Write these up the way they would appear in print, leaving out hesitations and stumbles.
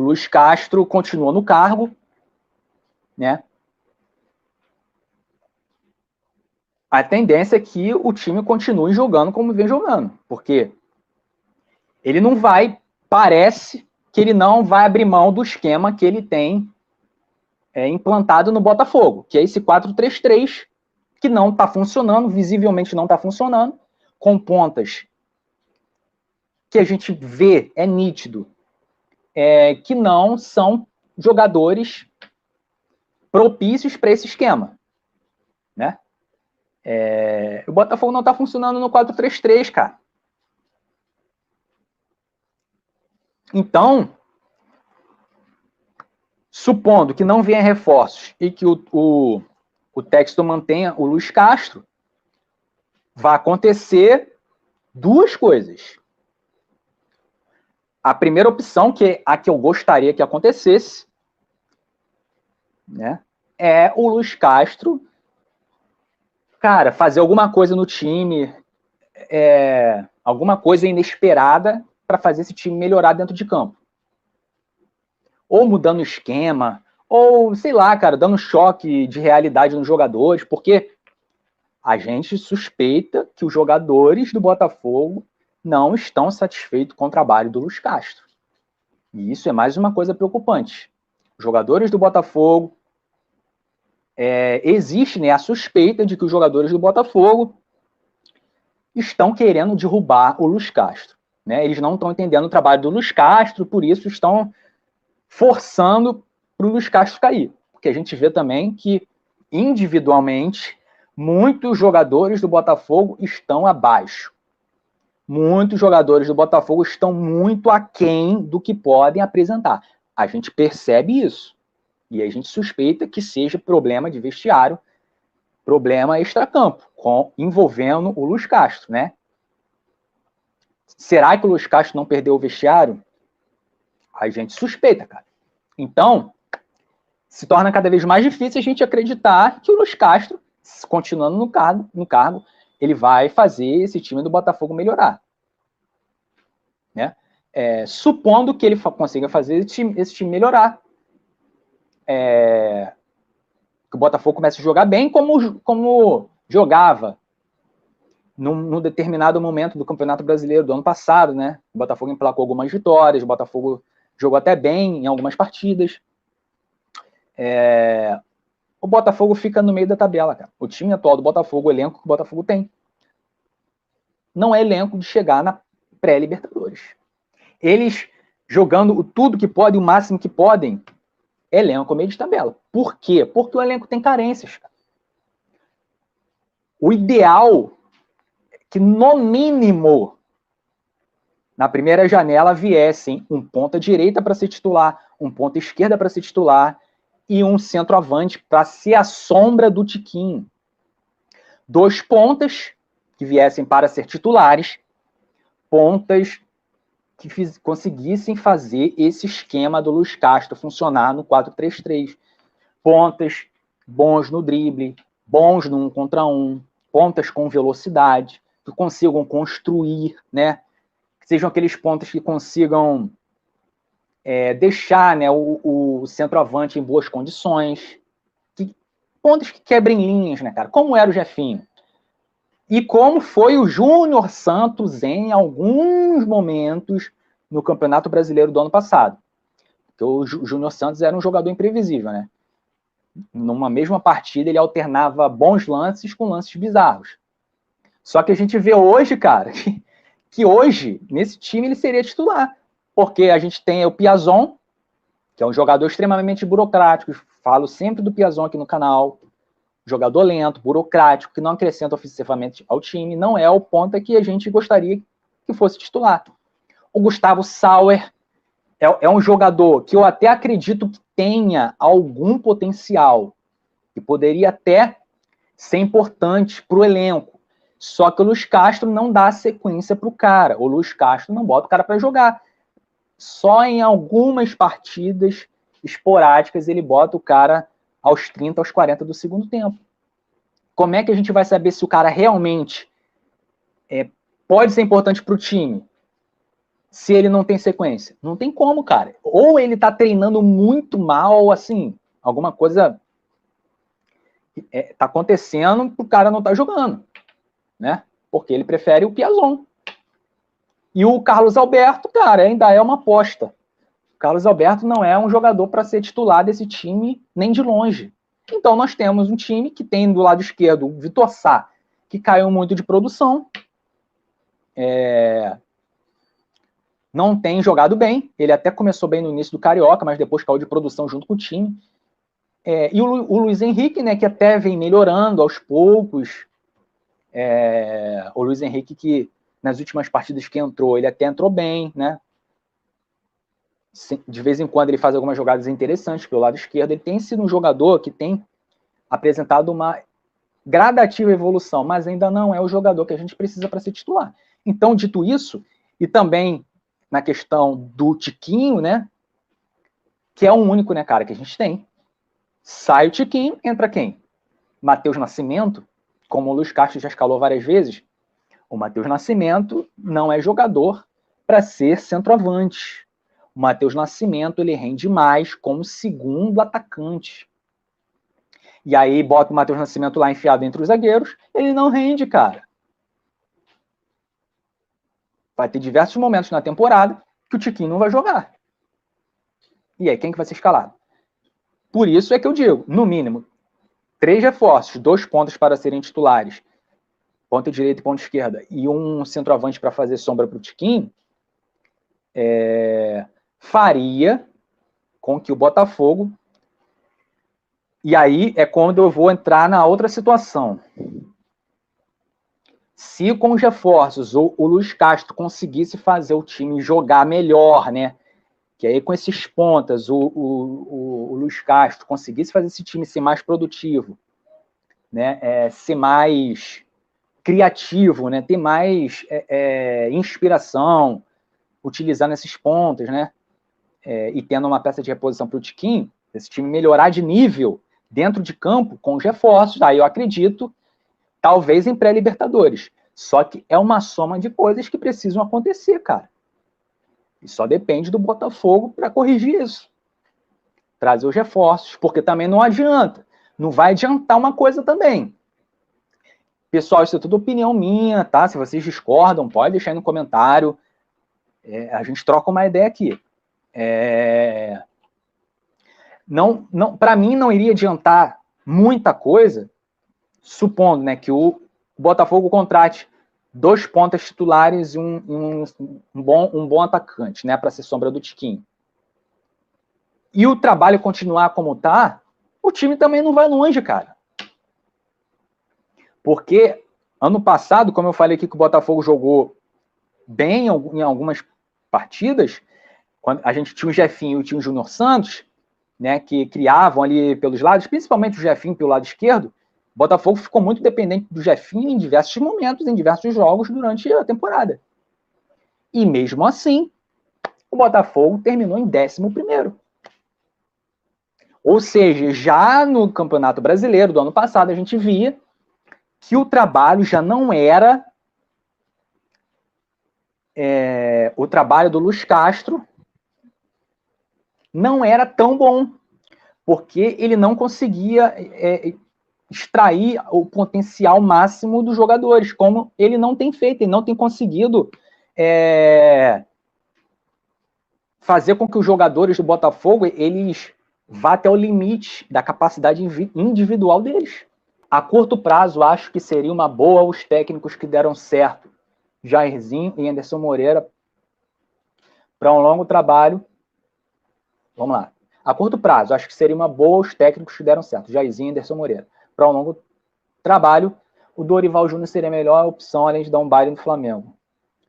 Luiz Castro continua no cargo, né? A tendência é que o time continue jogando como vem jogando, porque ele não vai, parece que ele não vai abrir mão do esquema que ele tem implantado no Botafogo, que é esse 4-3-3, que não está funcionando, visivelmente não está funcionando, com pontas que a gente vê, é nítido, que não são jogadores propícios para esse esquema, né? O Botafogo não está funcionando no 4-3-3, cara. Então, supondo que não venha reforços e que o Textor mantenha o Luiz Castro, vai acontecer duas coisas. A primeira opção, que é a que eu gostaria que acontecesse, né, é o Luiz Castro, cara, fazer alguma coisa no time, alguma coisa inesperada para fazer esse time melhorar dentro de campo. Ou mudando o esquema, ou, sei lá, cara, dando choque de realidade nos jogadores, porque a gente suspeita que os jogadores do Botafogo não estão satisfeitos com o trabalho do Luiz Castro. E isso é mais uma coisa preocupante. Os jogadores do Botafogo, existe, né, a suspeita de que os jogadores do Botafogo estão querendo derrubar o Luiz Castro, né? Eles não estão entendendo o trabalho do Luiz Castro, por isso estão forçando para o Luiz Castro cair. Porque a gente vê também que, individualmente, muitos jogadores do Botafogo estão abaixo. Muitos jogadores do Botafogo estão muito aquém do que podem apresentar. A gente percebe isso. E a gente suspeita que seja problema de vestiário, problema extracampo, envolvendo o Luiz Castro, né? Será que o Luiz Castro não perdeu o vestiário? A gente suspeita, cara. Então, se torna cada vez mais difícil a gente acreditar que o Luiz Castro, continuando no cargo, ele vai fazer esse time do Botafogo melhorar. Né? Supondo que ele consiga fazer esse time melhorar, que o Botafogo comece a jogar bem como jogava num determinado momento do Campeonato Brasileiro do ano passado, né? O Botafogo emplacou algumas vitórias, o Botafogo jogou até bem em algumas partidas. O Botafogo fica no meio da tabela, cara. O time atual do Botafogo, o elenco que o Botafogo tem, não é elenco de chegar na pré-Libertadores. Eles jogando tudo que podem, o máximo que podem, elenco meio de tabela. Por quê? Porque o elenco tem carências, cara. O ideal é que, no mínimo, na primeira janela viessem um ponta direita para ser titular, um ponta esquerda para ser titular e um centroavante para ser a sombra do Tiquinho. 2 pontas que viessem para ser titulares, pontas que conseguissem fazer esse esquema do Luiz Castro funcionar no 4-3-3. Pontas bons no drible, bons no 1 contra 1, pontas com velocidade, que consigam construir, né? Que sejam aqueles pontas que consigam deixar, né, o centroavante em boas condições. Pontas que quebrem linhas, né, cara? Como era o Jefinho. E como foi o Júnior Santos em alguns momentos no Campeonato Brasileiro do ano passado. Porque o Júnior Santos era um jogador imprevisível, né? Numa mesma partida, ele alternava bons lances com lances bizarros. Só que a gente vê hoje, cara, que hoje, nesse time, ele seria titular. Porque a gente tem o Piazon, que é um jogador extremamente burocrático. Falo sempre do Piazon aqui no canal. Jogador lento, burocrático, que não acrescenta ofensivamente ao time, não é o ponta que a gente gostaria que fosse titular. O Gustavo Sauer é um jogador que eu até acredito que tenha algum potencial, que poderia até ser importante para o elenco. Só que o Luiz Castro não dá sequência para o cara. O Luiz Castro não bota o cara para jogar. Só em algumas partidas esporádicas ele bota o cara aos 30, aos 40 do segundo tempo. Como é que a gente vai saber se o cara realmente pode ser importante para o time? se ele não tem sequência? Não tem como, cara. Ou ele tá treinando muito mal, assim, alguma coisa tá acontecendo pro cara não tá jogando, né? Porque ele prefere o Piazon. E o Carlos Alberto, cara, ainda é uma aposta. O Carlos Alberto não é um jogador para ser titular desse time nem de longe. Então nós temos um time que tem do lado esquerdo o Vitor Sá, que caiu muito de produção, não tem jogado bem. Ele até começou bem no início do Carioca, mas depois caiu de produção junto com o time. E o Luiz Henrique, né, que até vem melhorando aos poucos. O Luiz Henrique, que nas últimas partidas que entrou, ele até entrou bem, né? De vez em quando ele faz algumas jogadas interessantes pelo lado esquerdo. Ele tem sido um jogador que tem apresentado uma gradativa evolução, mas ainda não é o jogador que a gente precisa para ser titular. Então, dito isso, e também na questão do Tiquinho, né? Que é o único, né, cara, que a gente tem. Sai o Tiquinho, entra quem? Matheus Nascimento, como o Luiz Castro já escalou várias vezes, o Matheus Nascimento não é jogador para ser centroavante. O Matheus Nascimento, ele rende mais como segundo atacante. E aí bota o Matheus Nascimento lá enfiado entre os zagueiros, ele não rende, cara. Vai ter diversos momentos na temporada que o Tiquinho não vai jogar. E aí, quem que vai ser escalado? Por isso é que eu digo, no mínimo, 3 reforços, 2 pontas para serem titulares, ponta direita e ponta esquerda, e um centroavante para fazer sombra para o Tiquinho, faria com que o Botafogo... E aí é quando eu vou entrar na outra situação. Se com os reforços o Luiz Castro conseguisse fazer o time jogar melhor, né? Que aí com esses pontas o Luiz Castro conseguisse fazer esse time ser mais produtivo, né? Ser mais criativo, né? Ter mais inspiração, utilizando esses pontas, né? E tendo uma peça de reposição para o Tiquinho, esse time melhorar de nível dentro de campo com os reforços, aí eu acredito, talvez em pré-Libertadores. Só que é uma soma de coisas que precisam acontecer, cara. E só depende do Botafogo para corrigir isso. Trazer os reforços, porque também não adianta. Não vai adiantar uma coisa também. Pessoal, isso é tudo opinião minha, tá? Se vocês discordam, pode deixar aí no comentário. A gente troca uma ideia aqui. Não, para mim não iria adiantar muita coisa, supondo, né, que o Botafogo contrate 2 pontas titulares e um bom atacante, né, para ser sombra do Tiquinho. E o trabalho continuar como tá, o time também não vai longe, cara. Porque ano passado, como eu falei aqui que o Botafogo jogou bem em algumas partidas, quando a gente tinha o Jefinho e tinha o Júnior Santos, né, que criavam ali pelos lados, principalmente o Jefinho pelo lado esquerdo, o Botafogo ficou muito dependente do Jefinho em diversos momentos, em diversos jogos durante a temporada. E mesmo assim, o Botafogo terminou em 11º. Ou seja, já no Campeonato Brasileiro do ano passado, a gente via que o trabalho já não era o trabalho do Luiz Castro não era tão bom, porque ele não conseguia extrair o potencial máximo dos jogadores, como ele não tem feito, ele não tem conseguido fazer com que os jogadores do Botafogo eles vá até o limite da capacidade individual deles. A curto prazo, acho que seria uma boa os técnicos que deram certo, Jairzinho e Anderson Moreira, para um longo trabalho. Vamos lá. A curto prazo, acho que seria uma boa os técnicos que deram certo, Jairzinho e Anderson Moreira. Para um longo trabalho, o Dorival Júnior seria a melhor opção, além de dar um baile no Flamengo.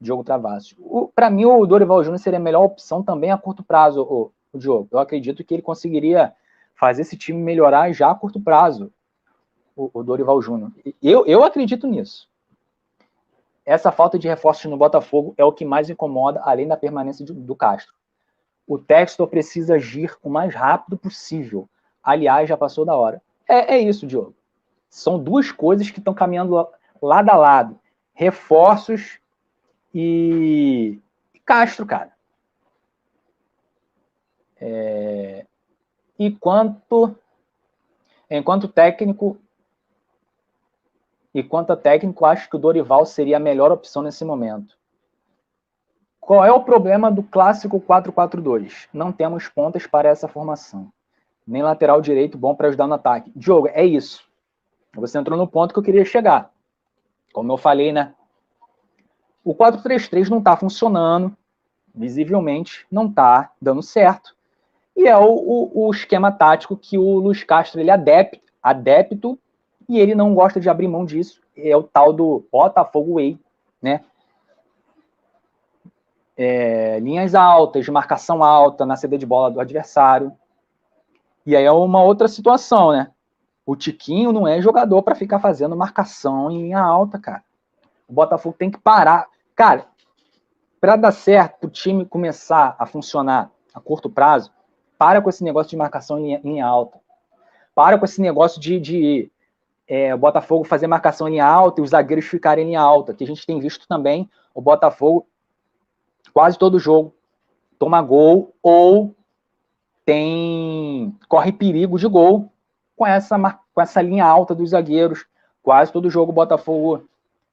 Diogo Travassos. Para mim, o Dorival Júnior seria a melhor opção também a curto prazo, o Diogo. Eu acredito que ele conseguiria fazer esse time melhorar já a curto prazo, o Dorival Júnior. Eu acredito nisso. Essa falta de reforços no Botafogo é o que mais incomoda, além da permanência do Castro. O Textor precisa agir o mais rápido possível. Aliás, já passou da hora. É isso, Diogo. São 2 coisas que estão caminhando lado a lado. Reforços e Castro, cara. Enquanto técnico, acho que o Dorival seria a melhor opção nesse momento. Qual é o problema do clássico 4-4-2? Não temos pontas para essa formação. Nem lateral direito bom para ajudar no ataque. Diogo, é isso. Você entrou no ponto que eu queria chegar. Como eu falei, né? O 4-3-3 não está funcionando. Visivelmente não está dando certo. E é o esquema tático que o Luiz Castro ele é adepto, e ele não gosta de abrir mão disso. É o tal do Botafogo Way, né? Linhas altas, marcação alta na saída de bola do adversário. E aí é uma outra situação, né? O Tiquinho não é jogador para ficar fazendo marcação em linha alta, cara. O Botafogo tem que parar. Cara, para dar certo, o time começar a funcionar a curto prazo, para com esse negócio de marcação em linha alta. Para com esse negócio de o Botafogo fazer marcação em linha alta e os zagueiros ficarem em linha alta, que a gente tem visto também o Botafogo quase todo jogo toma gol ou corre perigo de gol com essa linha alta dos zagueiros. Quase todo jogo o Botafogo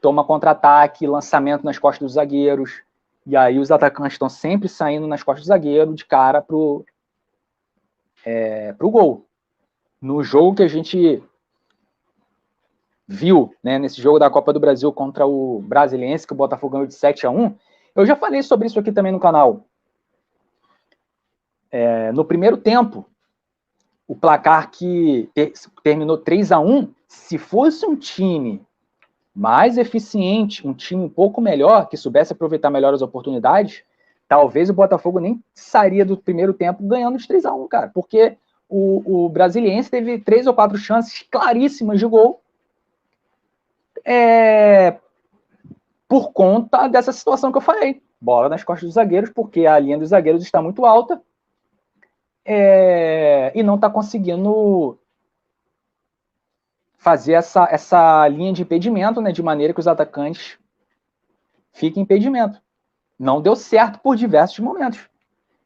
toma contra-ataque, lançamento nas costas dos zagueiros, e aí os atacantes estão sempre saindo nas costas do zagueiro de cara pro gol. No jogo que a gente viu, né, nesse jogo da Copa do Brasil contra o Brasiliense, que o Botafogo ganhou de 7-1, eu já falei sobre isso aqui também no canal. No primeiro tempo, o placar que terminou 3-1, se fosse um time mais eficiente, um time um pouco melhor, que soubesse aproveitar melhor as oportunidades, talvez o Botafogo nem sairia do primeiro tempo ganhando de 3-1, cara, porque o Brasiliense teve 3 ou 4 chances claríssimas de gol por conta dessa situação que eu falei. Bola nas costas dos zagueiros, porque a linha dos zagueiros está muito alta e não está conseguindo fazer essa linha de impedimento, né, de maneira que os atacantes fiquem em impedimento. Não deu certo por diversos momentos.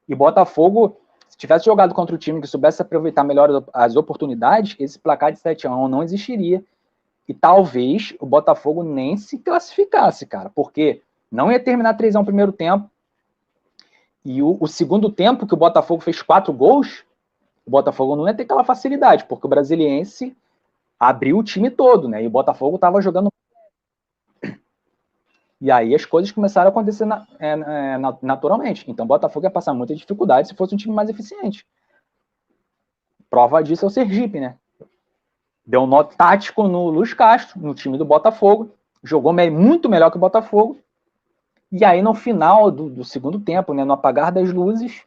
E Botafogo, se tivesse jogado contra o time que soubesse aproveitar melhor as oportunidades, esse placar de 7-1 não existiria. E talvez o Botafogo nem se classificasse, cara, porque não ia terminar 3-1 no primeiro tempo. E o segundo tempo, que o Botafogo fez 4 gols, o Botafogo não ia ter aquela facilidade, porque o Brasiliense abriu o time todo, né? E o Botafogo estava jogando. E aí as coisas começaram a acontecer naturalmente. Então o Botafogo ia passar muita dificuldade se fosse um time mais eficiente. Prova disso é o Sergipe, né? Deu um nó tático no Luiz Castro, no time do Botafogo. Jogou muito melhor que o Botafogo. E aí no final do segundo tempo, né, no apagar das luzes,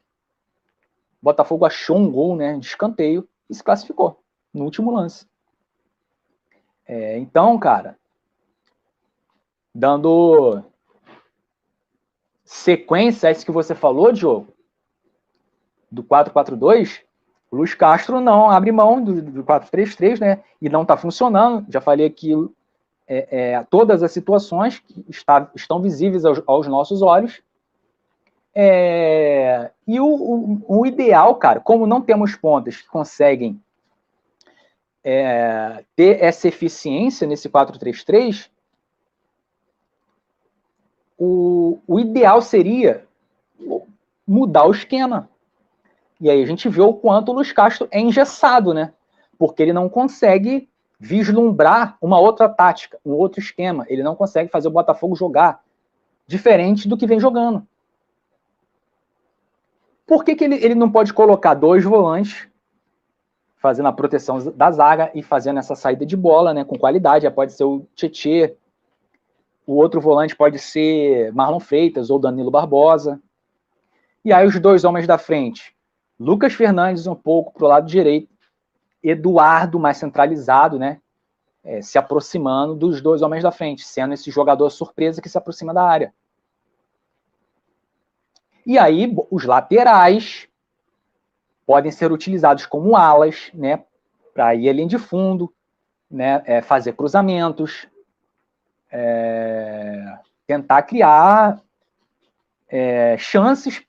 o Botafogo achou um gol, né, de escanteio e se classificou no último lance. Então, cara, dando sequência a isso que você falou, Diogo, do 4-4-2, o Luiz Castro não abre mão do 4-3-3, né? E não está funcionando. Já falei aqui todas as situações que estão visíveis aos nossos olhos. E o ideal, cara, como não temos pontas que conseguem ter essa eficiência nesse 4-3-3, o ideal seria mudar o esquema. E aí a gente vê o quanto o Luiz Castro é engessado, né? Porque ele não consegue vislumbrar uma outra tática, um outro esquema. Ele não consegue fazer o Botafogo jogar diferente do que vem jogando. Por que ele não pode colocar 2 volantes fazendo a proteção da zaga e fazendo essa saída de bola, né, com qualidade? Pode ser o Tietê, o outro volante pode ser Marlon Freitas ou Danilo Barbosa. E aí os 2 homens da frente, Lucas Fernandes um pouco para o lado direito, Eduardo mais centralizado, né, se aproximando dos 2 homens da frente, sendo esse jogador surpresa que se aproxima da área. E aí os laterais podem ser utilizados como alas, né, para ir além de fundo, né, fazer cruzamentos, tentar criar chances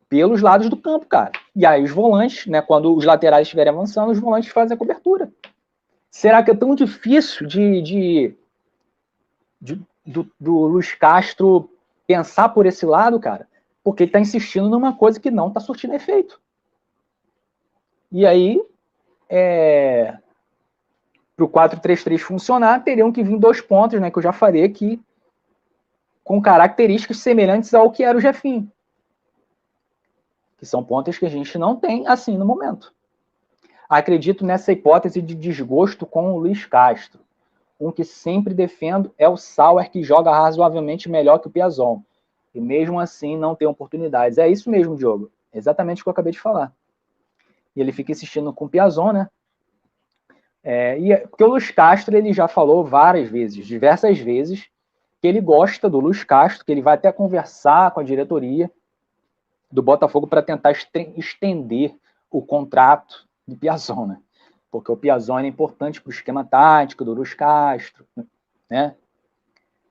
pelos lados do campo, cara. E aí os volantes, né, quando os laterais estiverem avançando, os volantes fazem a cobertura. Será que é tão difícil do Luiz Castro pensar por esse lado, cara? Porque ele está insistindo numa coisa que não está surtindo efeito. E aí, para o 4-3-3 funcionar, teriam que vir 2 pontos, né, que eu já falei aqui, com características semelhantes ao que era o Jefinho. Que são pontas que a gente não tem assim no momento. Acredito nessa hipótese de desgosto com o Luiz Castro. Um que sempre defendo é o Sauer, que joga razoavelmente melhor que o Piazon. E mesmo assim não tem oportunidades. É isso mesmo, Diogo. Exatamente o que eu acabei de falar. E ele fica insistindo com o Piazon, né? Porque o Luiz Castro, ele já falou várias vezes, diversas vezes, que ele gosta do Luiz Castro, que ele vai até conversar com a diretoria do Botafogo para tentar estender o contrato do Piazon, né? Porque o Piazon é importante para o esquema tático do Luiz Castro, né?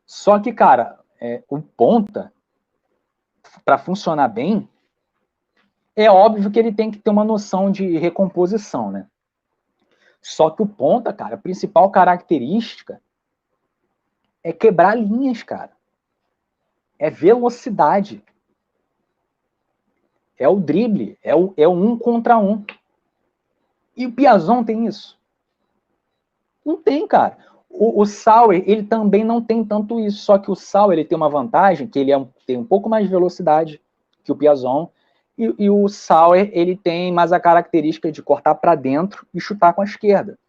Só que, cara, o ponta, para funcionar bem, é óbvio que ele tem que ter uma noção de recomposição, né? Só que o ponta, cara, a principal característica é quebrar linhas, cara. É velocidade. É o drible. É o 1 contra 1. E o Piazon tem isso? Não tem, cara. O Sauer, ele também não tem tanto isso. Só que o Sauer, ele tem uma vantagem, que ele tem um pouco mais de velocidade que o Piazon. E o Sauer, ele tem mais a característica de cortar para dentro e chutar com a esquerda.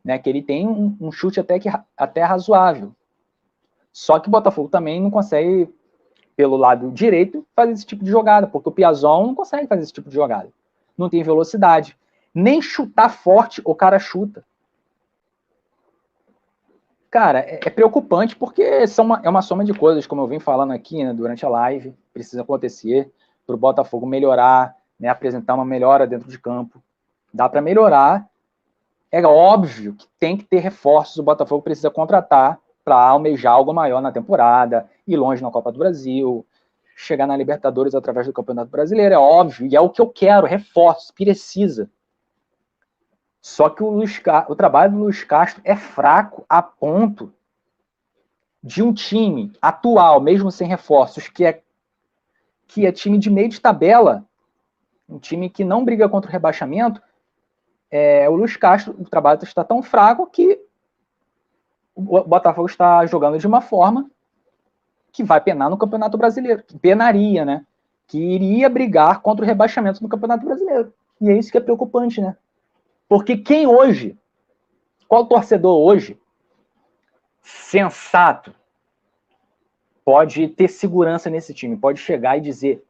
Né? Que ele tem um chute até razoável. Só que o Botafogo também não consegue, pelo lado direito, fazer esse tipo de jogada, porque o Piazon não consegue fazer esse tipo de jogada. Não tem velocidade. Nem chutar forte o cara chuta. Cara, é preocupante porque é uma soma de coisas, como eu vim falando aqui, né, durante a live, precisa acontecer para o Botafogo melhorar, né, apresentar uma melhora dentro de campo. Dá para melhorar. É óbvio que tem que ter reforços, o Botafogo precisa contratar para almejar algo maior na temporada, ir longe na Copa do Brasil, chegar na Libertadores através do Campeonato Brasileiro, é óbvio, e é o que eu quero, reforços, precisa. Só que o trabalho do Luiz Castro é fraco a ponto de um time atual, mesmo sem reforços, que é time de meio de tabela, um time que não briga contra o rebaixamento, o Luiz Castro, o trabalho está tão fraco que o Botafogo está jogando de uma forma que vai penar no Campeonato Brasileiro, que penaria, né? Que iria brigar contra o rebaixamento no Campeonato Brasileiro. E é isso que é preocupante, né? Porque qual torcedor hoje, sensato, pode ter segurança nesse time, pode chegar e dizer,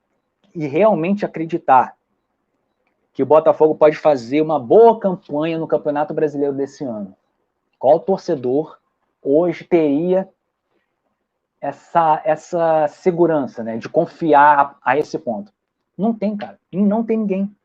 e realmente acreditar que o Botafogo pode fazer uma boa campanha no Campeonato Brasileiro desse ano? Qual torcedor hoje teria essa segurança, né, de confiar a esse ponto? Não tem, cara. Não tem ninguém.